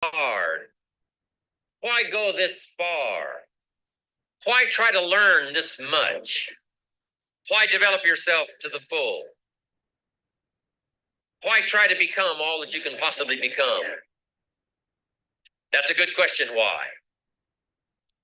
hard? Why go this far? Why try to learn this much? Why develop yourself to the full? Why try to become all that you can possibly become? That's a good question, why?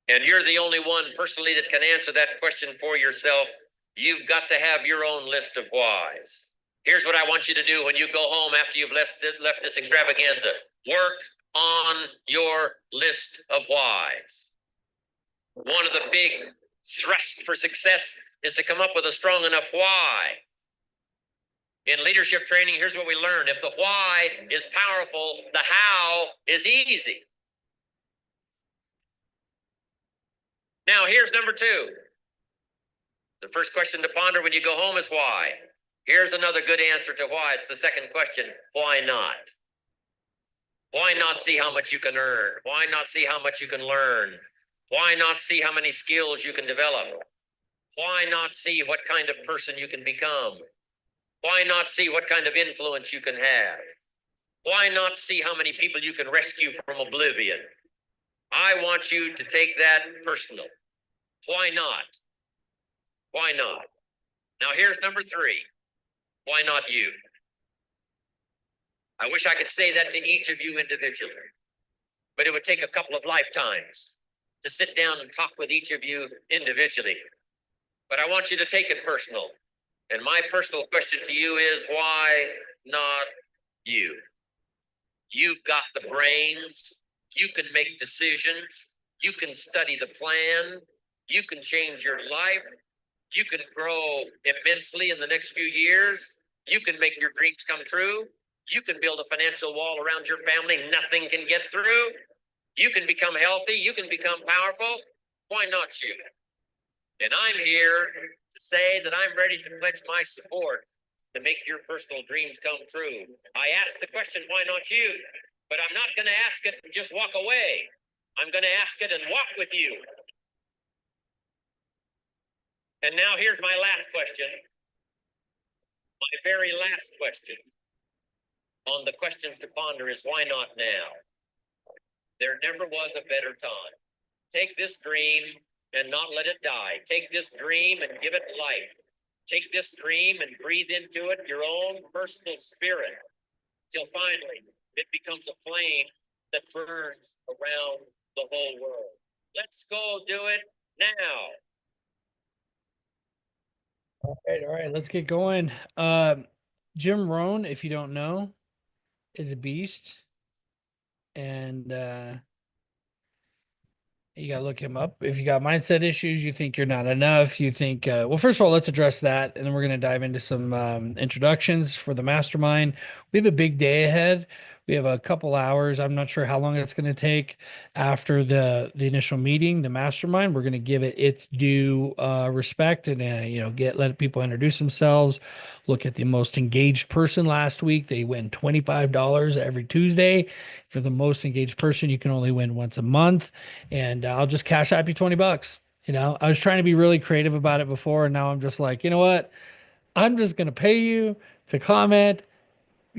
And you're the only one personally that can answer that question for yourself. You've got to have your own list of whys. Here's what I want you to do when you go home after you've left this extravaganza. Work on your list of whys. One of the big thrusts for success is to come up with a strong enough why. In leadership training, here's what we learn. If the why is powerful, the how is easy. Now, here's number two. The first question to ponder when you go home is why. Here's another good answer to why. It's the second question. Why not? Why not see how much you can earn? Why not see how much you can learn? Why not see how many skills you can develop? Why not see what kind of person you can become? Why not see what kind of influence you can have? Why not see how many people you can rescue from oblivion? I want you to take that personal. Why not? Why not? Now, here's number three. Why not you? I wish I could say that to each of you individually, but it would take a couple of lifetimes to sit down and talk with each of you individually. But I want you to take it personal. And my personal question to you is, why not you? You've got the brains. You can make decisions. You can study the plan. You can change your life. You can grow immensely in the next few years. You can make your dreams come true. You can build a financial wall around your family nothing can get through. You can become healthy. You can become powerful. Why not you? And I'm here to say that I'm ready to pledge my support to make your personal dreams come true. I asked the question, why not you? But I'm not going to ask it and just walk away. I'm going to ask it and walk with you. And now here's my last question. My very last question on the questions to ponder is, why not now? There never was a better time. Take this dream and not let it die. Take this dream and give it life. Take this dream and breathe into it your own personal spirit till finally it becomes a flame that burns around the whole world. Let's go do it now. All right, let's get going. Jim Rohn, if you don't know, is a beast, and you gotta look him up. If you got mindset issues, you think you're not enough, you think, well, first of all, let's address that, and then we're gonna dive into some introductions for the mastermind. We have a big day ahead. We have a couple hours. I'm not sure how long it's going to take after the initial meeting, the mastermind. We're going to give it its due respect and let people introduce themselves. Look at the most engaged person last week. They win $25 every Tuesday. If you're the most engaged person, you can only win once a month, and I'll just cash out you $20. I was trying to be really creative about it before, and now I'm just like, you know what? I'm just going to pay you to comment,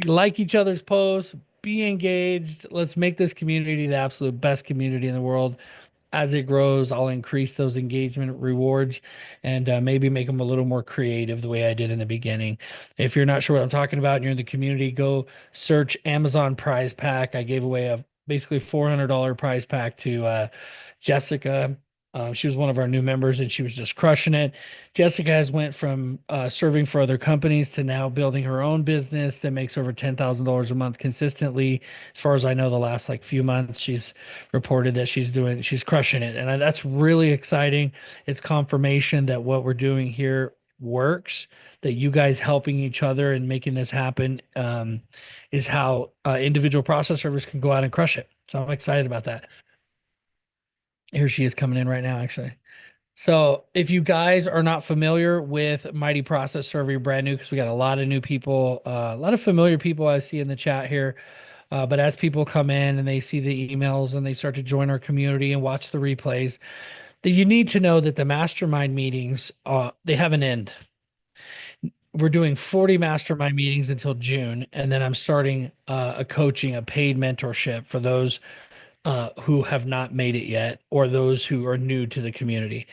like each other's posts, be engaged. Let's make this community the absolute best community in the world. As it grows, I'll increase those engagement rewards and maybe make them a little more creative the way I did in the beginning. If you're not sure what I'm talking about and you're in the community, go search Amazon Prize Pack. I gave away a basically $400 prize pack to Jessica. She was one of our new members and she was just crushing it. Jessica has went from serving for other companies to now building her own business that makes over $10,000 a month consistently. As far as I know, the last like few months, she's reported that she's crushing it. And that's really exciting. It's confirmation that what we're doing here works, that you guys helping each other and making this happen is how individual process servers can go out and crush it. So I'm excited about that. Here she is coming in right now, actually. So if you guys are not familiar with Mighty Process Server, you're brand new because we got a lot of new people, a lot of familiar people I see in the chat here. But as people come in and they see the emails and they start to join our community and watch the replays, that you need to know that the mastermind meetings, they have an end. we're doing 40 mastermind meetings until June, and then I'm starting a paid mentorship for those who have not made it yet or those who are new to the community.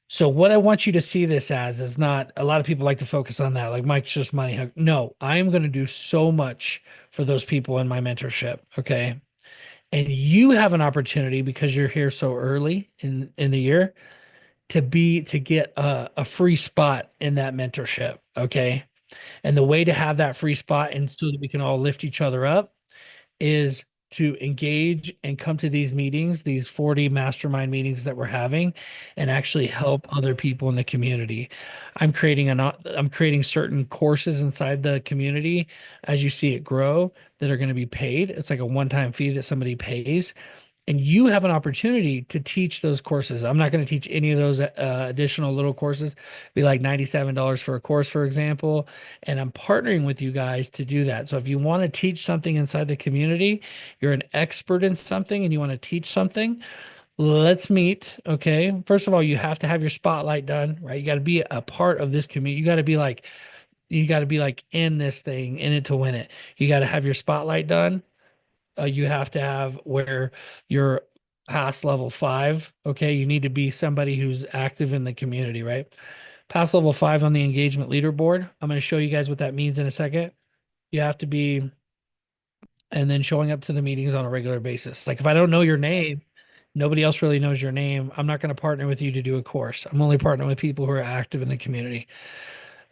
So what I want you to see this as is not a lot of people like to focus on that, like Mike's just money hug. No, I am going to do so much for those people in my mentorship. Okay. And you have an opportunity because you're here so early in the year to get a free spot in that mentorship. Okay. And the way to have that free spot and so that we can all lift each other up is to engage and come to these meetings, these 40 mastermind meetings that we're having, and actually help other people in the community. I'm creating certain courses inside the community as you see it grow that are going to be paid. It's like a one-time fee that somebody pays. And you have an opportunity to teach those courses. I'm not going to teach any of those additional little courses. Be like $97 for a course, for example. And I'm partnering with you guys to do that. So if you want to teach something inside the community, you're an expert in something and you want to teach something, let's meet. Okay. First of all, you have to have your spotlight done, right? You got to be a part of this community. You got to be like in this thing, in it to win it. You got to have your spotlight done. You have to have where you're past level 5. Okay. You need to be somebody who's active in the community, right? Past level 5 on the engagement leaderboard. I'm going to show you guys what that means in a second. You have to be, and then showing up to the meetings on a regular basis. Like if I don't know your name, nobody else really knows your name. I'm not going to partner with you to do a course. I'm only partnering with people who are active in the community.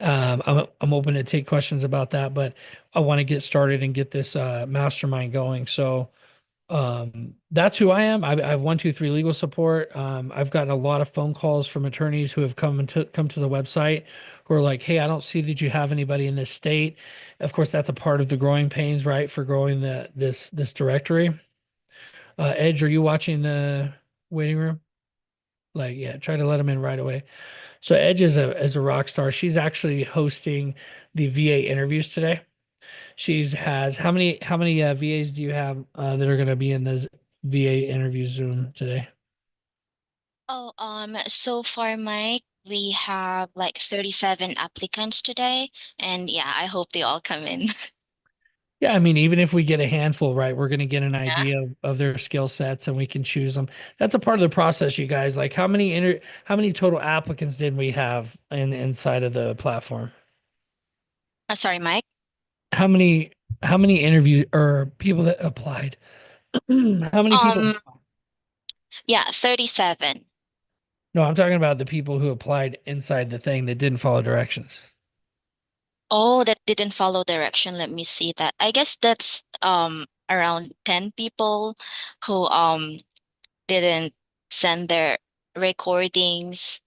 I'm open to take questions about that, but I want to get started and get this mastermind going. So that's who I am. I have 123 legal support. I've gotten a lot of phone calls from attorneys who have come to the website who are like, "Hey, I don't see that you have anybody in this state." Of course, that's a part of the growing pains, right? For growing this directory. Edge, are you watching the waiting room? Like, yeah, try to let them in right away. So Edge is a rock star. She's actually hosting the VA interviews today. She's has how many VAs do you have that are going to be in this VA interview Zoom today? Oh, so far, Mike, we have like 37 applicants today, and yeah, I hope they all come in. Yeah, I mean, even if we get a handful, right, we're going to get an Yeah. idea of their skill sets and we can choose them. That's a part of the process, you guys. Like, how many total applicants did we have inside of the platform? Sorry, Mike. How many how many interview or people that applied? How many people? Um, yeah, 37. No, I'm talking about the people who applied inside the thing that didn't follow directions. Oh, that didn't follow direction. Let me see that. I guess that's around 10 people who didn't send their recordings.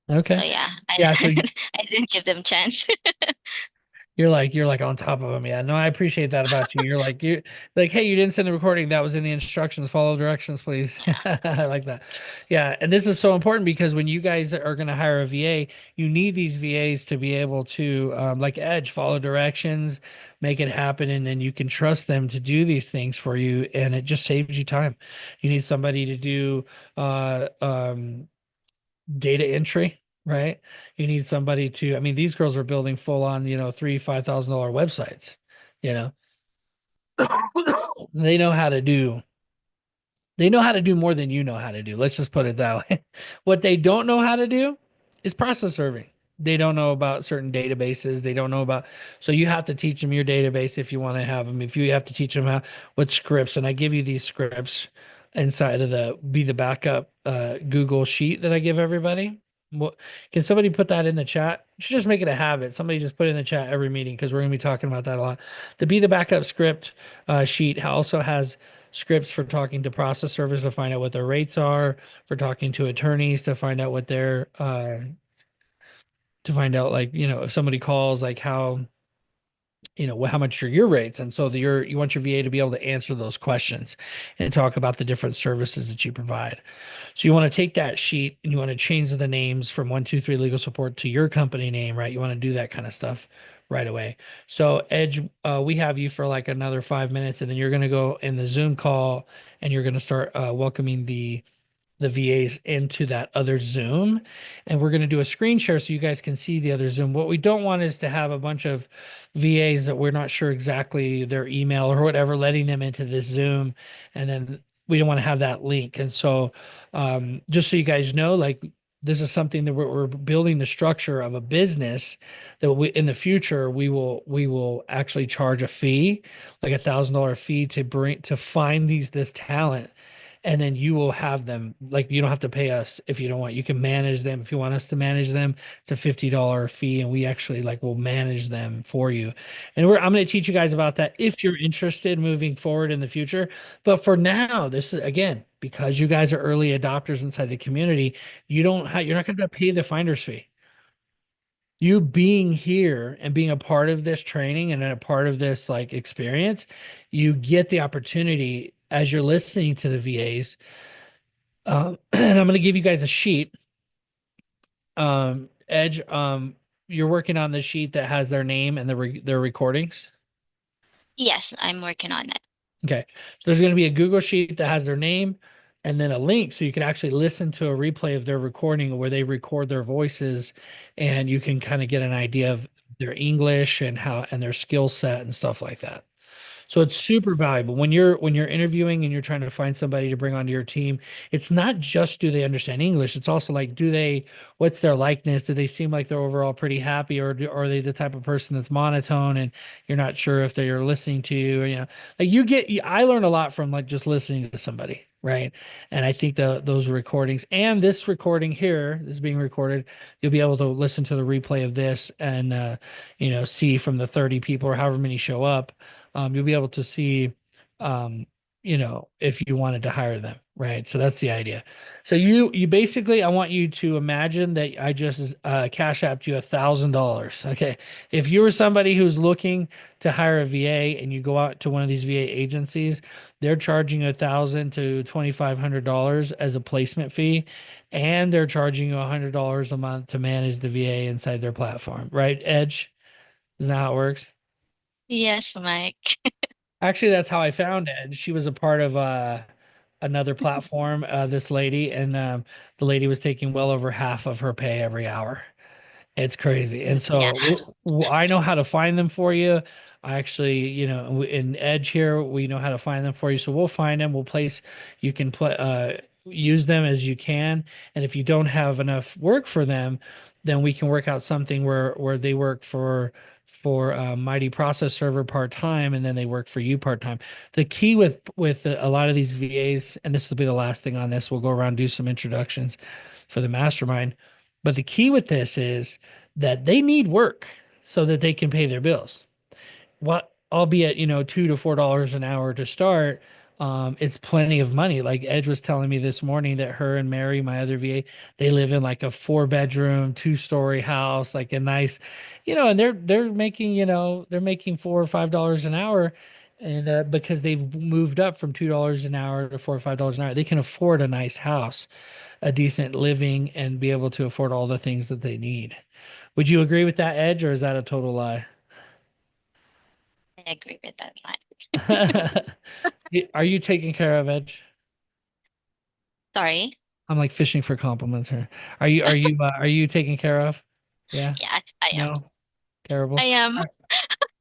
So Okay. yeah, Yeah, so I didn't give them chance. you're like on top of them. Yeah. No, I appreciate that about you. You're like, hey, you didn't send the recording. That was in the instructions. Follow directions, please. Yeah. I like that. Yeah. And this is so important because when you guys are going to hire a VA, you need these VAs to be able to, like Edge, follow directions, make it happen, and then you can trust them to do these things for you, and it just saves you time. You need somebody to do uh um data entry, right? You need somebody to, I mean, these girls are building full on, $3,000, $5,000 websites, you know, they know how to do, they know how to do more than you know how to do. Let's just put it that way. What they don't know how to do is process serving. They don't know about certain databases. They don't know about, so you have to teach them your database if you want to have them. If you have to teach them how, what scripts, and I give you these scripts inside of the backup Google sheet that I give everybody. What can somebody put that in the chat? You should just make it a habit. Somebody just put it in the chat every meeting because we're going to be talking about that a lot. The be the backup script sheet also has scripts for talking to process servers to find out what their rates are, for talking to attorneys to find out what their to find out like if somebody calls like how how much are your rates, and so you want your VA to be able to answer those questions and talk about the different services that you provide. So you want to take that sheet and you want to change the names from 123 legal support to your company name, right? You want to do that kind of stuff right away. So Edge, we have you for like another 5 minutes, and then you're going to go in the Zoom call and you're going to start welcoming the VAs into that other Zoom, and we're going to do a screen share so you guys can see the other Zoom. What we don't want is to have a bunch of VAs that we're not sure exactly their email or whatever, letting them into this Zoom, and then we don't want to have that link. And so, just so you guys know, like this is something that we're building the structure of a business that we in the future we will actually charge a fee, like $1,000 fee to find this talent, and then you will have them. Like you don't have to pay us if you don't want. You can manage them if you want us to manage them. It's a $50 fee, and we actually like will manage them for you. And I'm going to teach you guys about that if you're interested moving forward in the future. But for now, this is again because you guys are early adopters inside the community. You're not going to pay the finder's fee. You being here and being a part of this training and a part of this like experience, you get the opportunity as you're listening to the VAs. And I'm going to give you guys a sheet. Edge, you're working on the sheet that has their name and their recordings. Yes, I'm working on it. Okay. So there's going to be a Google sheet that has their name and then a link so you can actually listen to a replay of their recording where they record their voices, and you can kind of get an idea of their English and their skill set and stuff like that. So it's super valuable when you're interviewing and you're trying to find somebody to bring onto your team. It's not just do they understand English. It's also like what's their likeness? Do they seem like they're overall pretty happy, or are they the type of person that's monotone and you're not sure if they're listening to you? Or, like I learn a lot from like just listening to somebody, right? And I think those recordings and this recording here, this is being recorded, you'll be able to listen to the replay of this and see from the 30 people or however many show up, you'll be able to see, if you wanted to hire them, right? So that's the idea. So you basically, I want you to imagine that I just cash apped you $1,000. Okay, if you were somebody who's looking to hire a VA and you go out to one of these VA agencies, they're charging $1,000 to $2,500 as a placement fee, and they're charging you $100 a month to manage the VA inside their platform, right? Edge, isn't that how it works? Yes, Mike. Actually, that's how I found Ed. She was a part of another platform, this lady, and the lady was taking well over half of her pay every hour. It's crazy. And Yeah. so I know how to find them for you. I actually, in Edge here, we know how to find them for you. So we'll find them. We'll place, you can use them as you can. And if you don't have enough work for them, then we can work out something where they work for Mighty Process Server part time, and then they work for you part time. The key with a lot of these VAs, and this will be the last thing on this, we'll go around and do some introductions for the mastermind. But the key with this is that they need work so that they can pay their bills. What, albeit, $2 to $4 an hour to start, it's plenty of money. Like Edge was telling me this morning that her and Mary, my other VA, they live in like a 4-bedroom, 2-story house, like a nice, and they're making, they're making $4 or $5 an hour. And because they've moved up from $2 an hour to $4 or $5 an hour, they can afford a nice house, a decent living, and be able to afford all the things that they need. Would you agree with that, Edge, or is that a total lie? I agree with that, Mike. Are you taking care of, Edge? Sorry. I'm like fishing for compliments here. Are you taken care of? Yeah. Yeah, I am. No. Terrible. I am. All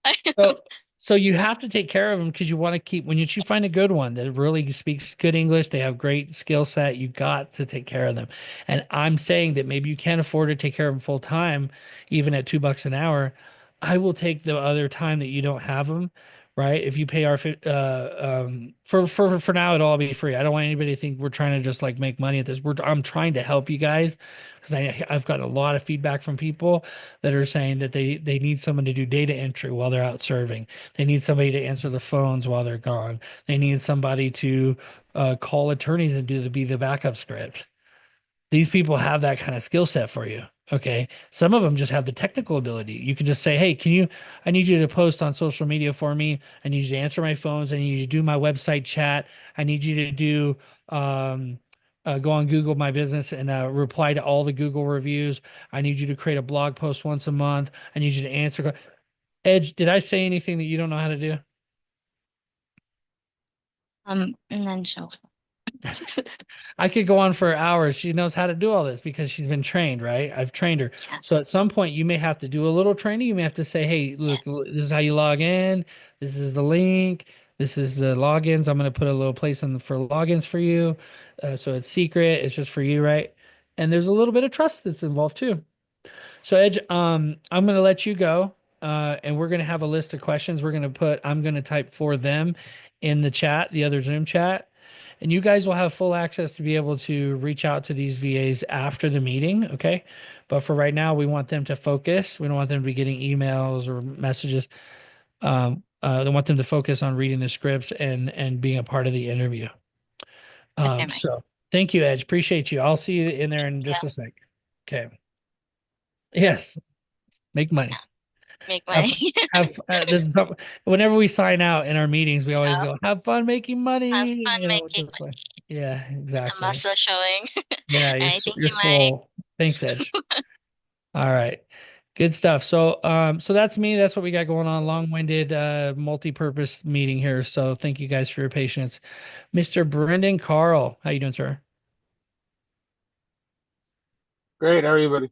right. I am. So you have to take care of them because you want to keep when you find a good one that really speaks good English, they have great skill set, you got to take care of them. And I'm saying that maybe you can't afford to take care of them full time, even at $2 an hour. I will take the other time that you don't have them, right? If you pay for now, it'll all be free. I don't want anybody to think we're trying to just like make money at this. I'm trying to help you guys because I've got a lot of feedback from people that are saying that they need someone to do data entry while they're out serving. They need somebody to answer the phones while they're gone. They need somebody to call attorneys and be the backup script. These people have that kind of skill set for you. Okay. Some of them just have the technical ability. You can just say, hey, I need you to post on social media for me. I need you to answer my phones. I need you to do my website chat. I need you to go on Google My Business and reply to all the Google reviews. I need you to create a blog post once a month. I need you to answer. Edge, did I say anything that you don't know how to do? And then so I could go on for hours. She knows how to do all this because she's been trained, right? I've trained her. Yeah. So at some point, you may have to do a little training. You may have to say, hey, look, Yes. this is how you log in. This is the link. This is the logins. I'm going to put a little place on for logins for you. So it's secret. It's just for you, right? And there's a little bit of trust that's involved too. So Edge, I'm going to let you go. And we're going to have a list of questions I'm going to type for them in the chat, the other Zoom chat. And you guys will have full access to be able to reach out to these VAs after the meeting. Okay. But for right now, we want them to focus. We don't want them to be getting emails or messages. They want them to focus on reading the scripts and being a part of the interview. Okay, Mike. So thank you, Edge. Appreciate you. I'll see you in there in just Yeah. a sec. Okay. Yes. Make money. Make Have, money. this is whenever we sign out in our meetings, we always Yeah. go, have fun making Have money. fun You know, making just like, yeah, the exactly. muscle showing. Yeah, All right, thank your you, Mike. soul. Thanks, Edge. All right. Good stuff. So that's me. That's what we got going on. Long-winded, multi-purpose meeting here. So thank you guys for your patience. Mr. Brendan Carl, how you doing, sir? Great. How are you, buddy?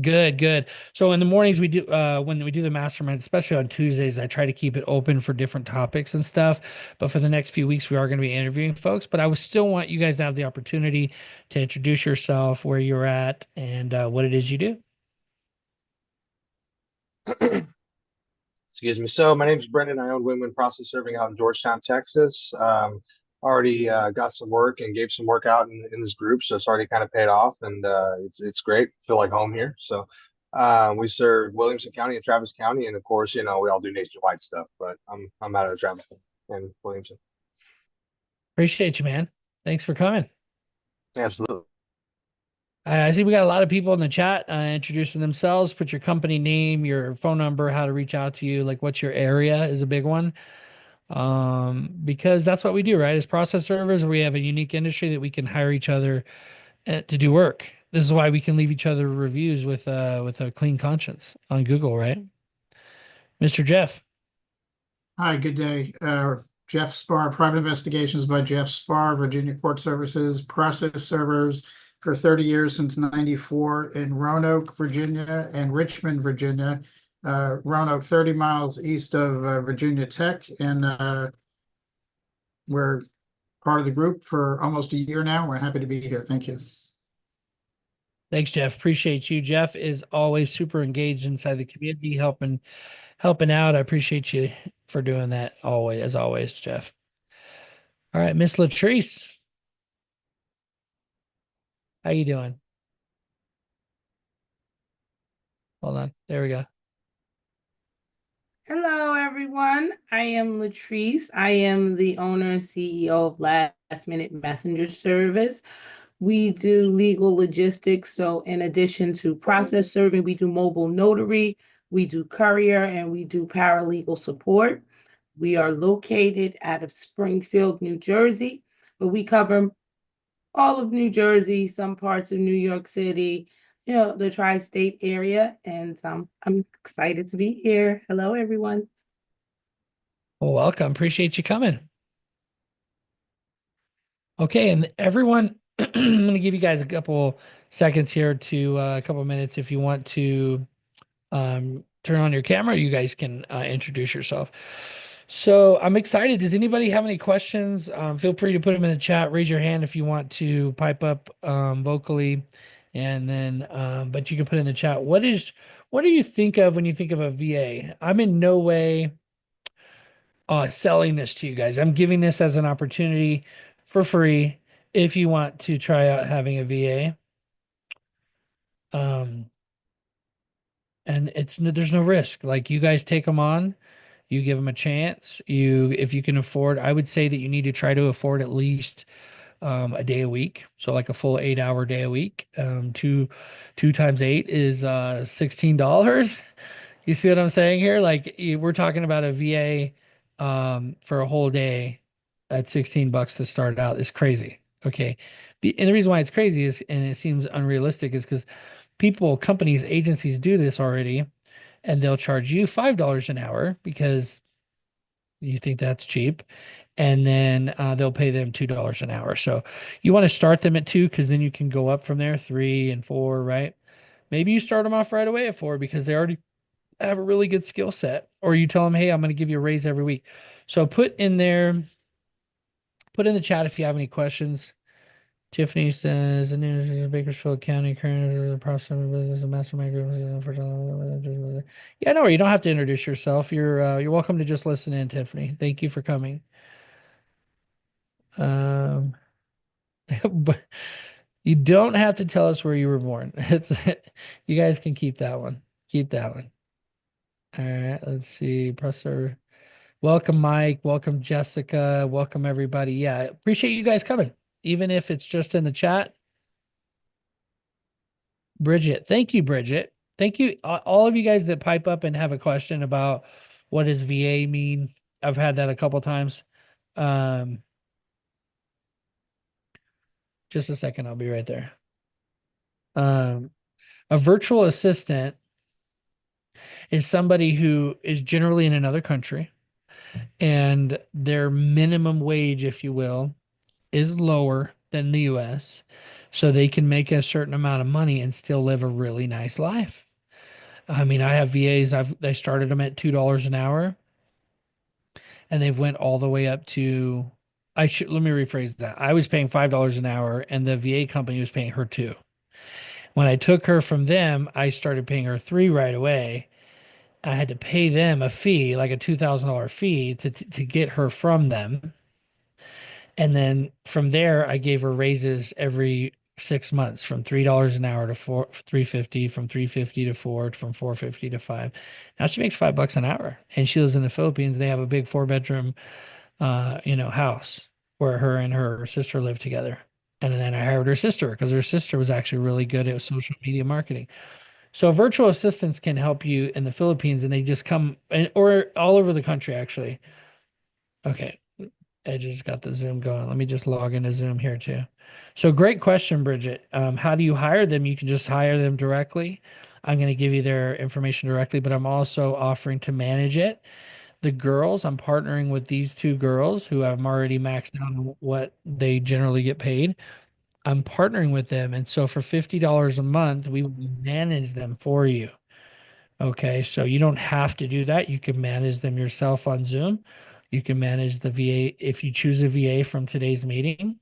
Good, good. So in the mornings we do when we do the mastermind, especially on Tuesdays, I try to keep it open for different topics and stuff. But for the next few weeks, we are going to be interviewing folks. But I would still want you guys to have the opportunity to introduce yourself, where you're at, and what it is you do. Excuse me. So my name's Brendan. I own Win-Win Process Serving out in Georgetown, Texas. Already got some work and gave some work out in this group, so it's already kind of paid off, and it's great. Feel like home here. So we serve Williamson County and Travis County, and of course, you know, we all do nationwide stuff. But I'm out of Travis and Williamson. Appreciate you, man. Thanks for coming. Absolutely. I see we got a lot of people in the chat introducing themselves. Put your company name, your phone number, how to reach out to you, like what's your area is a big one. Because that's what we do, right? As process servers, we have a unique industry that we can hire each other to do work. This is why we can leave each other reviews with a clean conscience on Google, right? Mr. Jeff. Hi, good day. Jeff Spar, Private Investigations by Jeff Spar, Virginia Court Services, process servers for 30 years since 94 in Roanoke, Virginia and Richmond, Virginia. Roanoke, 30 miles east of Virginia Tech, and we're part of the group for almost a year now. We're happy to be here. Thank you. Thanks, Jeff. Appreciate you. Jeff is always super engaged inside the community, helping out. I appreciate you for doing that always, as always, Jeff. All right, Miss Latrice. How you doing? Hold on. There we go. Hello, everyone. I am Latrice. I am the owner and CEO of Last Minute Messenger Service. We do legal logistics. So in addition to process serving, we do mobile notary, we do courier, and we do paralegal support. We are located out of Springfield, New Jersey, but we cover all of New Jersey, some parts of New York City, the tri-state area. And I'm excited to be here. Hello, everyone. Well, welcome. Appreciate you coming. Okay, and everyone, I'm going to give you guys a couple seconds here to a couple minutes if you want to turn on your camera. You guys can introduce yourself. So I'm excited. Does anybody have any questions? Feel free to put them in the chat. Raise your hand if you want to pipe up vocally, and then but you can put in the chat. What do you think of when you think of a VA? I'm in no way selling this to you guys. I'm giving this as an opportunity for free if you want to try out having a VA. And there's no risk. Like, you guys take them on, you give them a chance. If you can afford, I would say that you need to try to afford at least a day a week. So like a full 8-hour day a week. Two times 8 is $16. You see what I'm saying here? Like, we're talking about a VA for a whole day at $16 to start out is crazy. Okay. And the reason why it's crazy is, and it seems unrealistic, is because companies, agencies do this already, and they'll charge you $5 an hour because you think that's cheap. and then they'll pay them $2 an hour. So you want to start them at 2 because then you can go up from there, 3 and 4, right? Maybe you start them off right away at 4 because they already have a really good skill set, or you tell them, hey, I'm going to give you a raise every week. So put in the chat if you have any questions. Tiffany says, in Bakersfield County, current process of business, a mastermind group. Yeah, no, you don't have to introduce yourself. You're welcome to just listen in, Tiffany. Thank you for coming. But you don't have to tell us where you were born. It's you guys can keep that one. Keep that one. All right, let's see. Professor. Welcome, Mike. Welcome, Jessica. Welcome, everybody. Yeah, appreciate you guys coming, even if it's just in the chat. Bridget, thank you, Bridget. Thank you, all of you guys that pipe up and have a question about what does VA mean. I've had that a couple times. Just a second, I'll be right there. A virtual assistant is somebody who is generally in another country, and their minimum wage, if you will, is lower than the US. So they can make a certain amount of money and still live a really nice life. I mean, I have VAs, they started them at $2 an hour and they've went all the way up to let me rephrase that. I was paying $5 an hour and the VA company was paying her 2. When I took her from them, I started paying her 3 right away. I had to pay them a fee, like a $2,000 fee to get her from them. And then from there, I gave her raises every 6 months from $3 an hour to 350, from 350 to 4, from 450 to 5. Now she makes $5 an hour, and she lives in the Philippines. They have a big 4-bedroom, house where her and her sister live together. And then I hired her sister because her sister was actually really good at social media marketing. So virtual assistants can help you in the Philippines, and they just come or all over the country, actually. Okay. I just got the Zoom going. Let me just log into Zoom here too. So great question, Bridget. How do you hire them? You can just hire them directly. I'm going to give you their information directly, but I'm also offering to manage it. The girls, I'm partnering with these 2 girls who have already maxed out on what they generally get paid. I'm partnering with them. And so for $50 a month, we will manage them for you. Okay, so you don't have to do that. You can manage them yourself on Zoom. You can manage the VA if you choose a VA from today's meeting.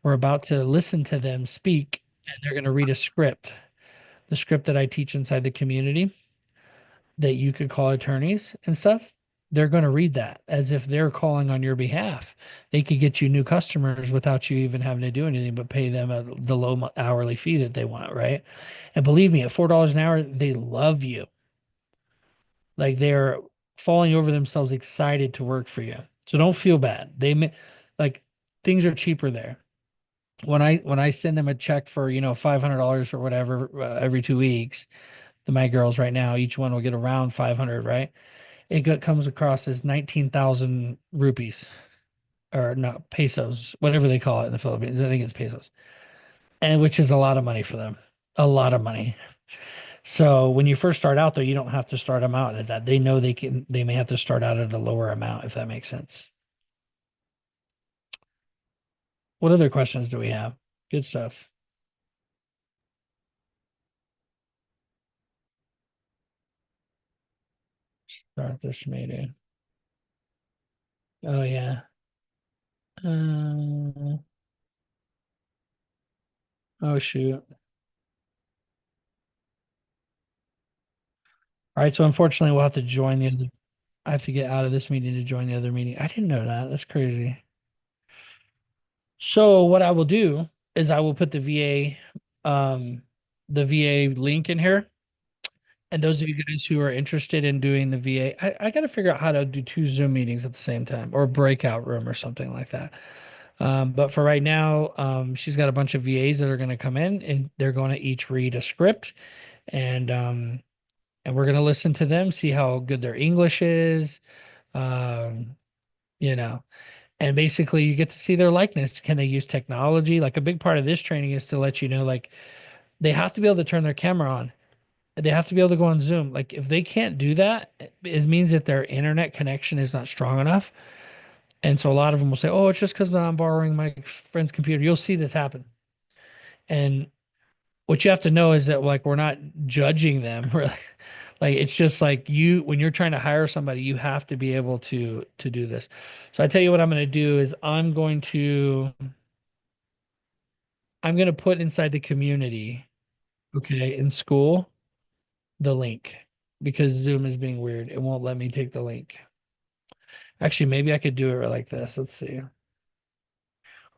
We're about to listen to them speak, and they're going to read a script, the script that I teach inside the community that you could call attorneys and stuff. They're going to read that as if they're calling on your behalf. They could get you new customers without you even having to do anything but pay them the low hourly fee that they want, right? And believe me, at $4 an hour, they love you. Like they're falling over themselves excited to work for you. So don't feel bad. Like things are cheaper there. When I send them a check for, $500 or whatever every 2 weeks, my girls right now, each one will get around 500, right? Comes across as 19,000 rupees, or not pesos, whatever they call it in the Philippines. I think it's pesos. And which is a lot of money for them. A lot of money. So when you first start out, though, you don't have to start them out at that. They know they may have to start out at a lower amount, if that makes sense. What other questions do we have? Good stuff. Start this meeting. Oh, yeah. Oh, shoot. All right. So unfortunately, we'll have to join the other. I have to get out of this meeting to join the other meeting. I didn't know that. That's crazy. So what I will do is I will put the VA link in here. And those of you guys who are interested in doing the VA, I got to figure out how to do 2 Zoom meetings at the same time, or a breakout room or something like that. But for right now, she's got a bunch of VAs that are going to come in, and they're going to each read a script, and we're going to listen to them, see how good their English is, um, you know, and basically you get to see their likeness. Can they use technology? Like a big part of this training is to let you know, like they have to be able to turn their camera on. They have to be able to go on Zoom. Like if they can't do that, it means that their internet connection is not strong enough. And so a lot of them will say, "Oh, it's just because I'm borrowing my friend's computer." You'll see this happen. And what you have to know is that like we're not judging them. We're like it's just like you when you're trying to hire somebody, you have to be able to do this. So I tell you what I'm going to do is I'm going to put inside the community, okay, in school, the link because Zoom is being weird. It won't let me take the link. Actually, maybe I could do it like this. Let's see.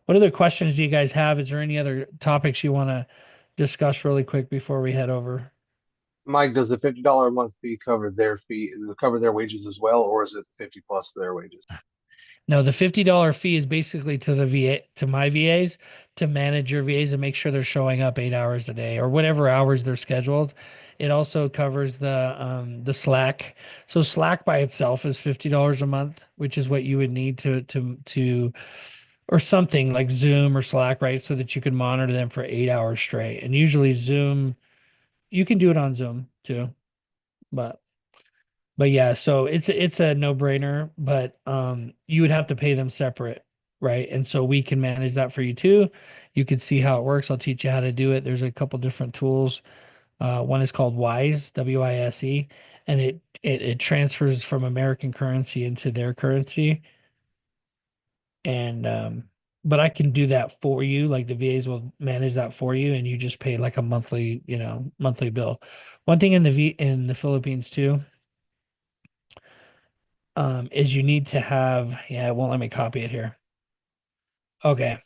What other questions do you guys have? Is there any other topics you want to discuss really quick before we head over? Mike, does the $50 a month fee cover their fee, cover their wages as well, or is it 50 plus their wages? No, the $50 fee is basically to the VA, to my VAs, to manage your VAs and make sure they're showing up 8 hours a day or whatever hours they're scheduled. It also covers the Slack. So Slack by itself is $50 a month, which is what you would need to or something like Zoom or Slack, right? So that you can monitor them for 8 hours straight. And usually Zoom, you can do it on Zoom too, but yeah, so it's a no-brainer, but you would have to pay them separate, right? And so we can manage that for you too. You can see how it works. I'll teach you how to do it. There's a couple different tools. One is called Wise, WISE, and it transfers from American currency into their currency. And but I can do that for you. Like the VAs will manage that for you, and you just pay like a monthly, monthly bill. One thing in the Philippines too, is you need to have, yeah, it won't let me copy it here. Okay.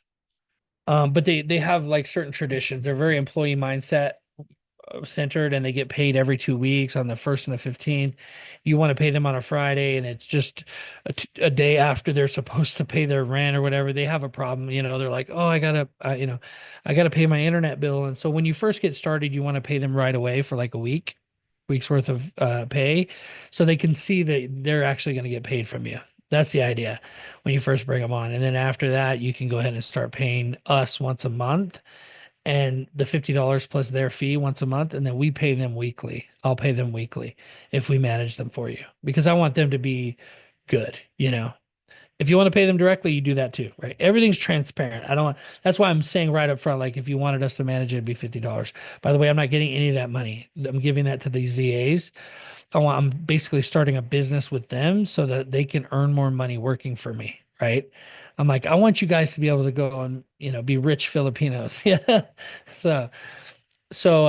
But they have like certain traditions. They're very employee mindset centered, and they get paid every 2 weeks on the 1st and the 15th. You want to pay them on a Friday, and it's just a day after they're supposed to pay their rent or whatever. They have a problem. They're like, oh, I gotta pay my internet bill. And so when you first get started, you want to pay them right away for like a week's worth of pay, so they can see that they're actually going to get paid from you. That's the idea when you first bring them on. And then after that, you can go ahead and start paying us once a month, and the $50 plus their fee once a month, and then we pay them weekly. I'll pay them weekly if we manage them for you, because I want them to be good. If you want to pay them directly, you do that too, right? Everything's transparent. I don't want, that's why I'm saying right up front, like if you wanted us to manage it, it'd be $50. By the way, I'm not getting any of that money. I'm giving that to these VAs. I'm basically starting a business with them so that they can earn more money working for me, right? I'm like, I want you guys to be able to go and, be rich Filipinos. Yeah. So, so,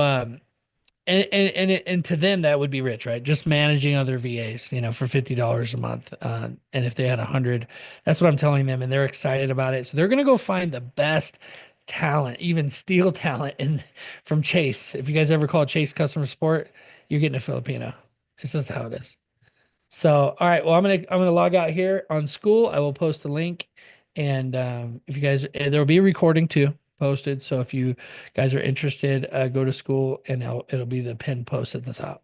and to them that would be rich, right? Just managing other VAs, for $50 a month. And if they had 100, that's what I'm telling them, and they're excited about it. So they're gonna go find the best talent, even steal talent from Chase. If you guys ever call Chase customer support, you're getting a Filipino. It's just how it is. So, all right. Well, I'm gonna log out here on school. I will post a link, and if you guys, there will be a recording too posted. So if you guys are interested, go to school, and it'll be the pinned post at the top.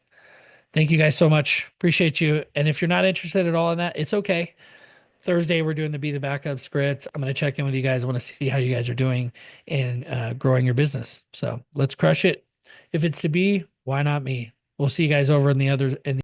Thank you guys so much. Appreciate you. And if you're not interested at all in that, it's okay. Thursday we're doing the Be the Backup script. I'm gonna check in with you guys. I want to see how you guys are doing in growing your business. So let's crush it. If it's to be, why not me? We'll see you guys over in the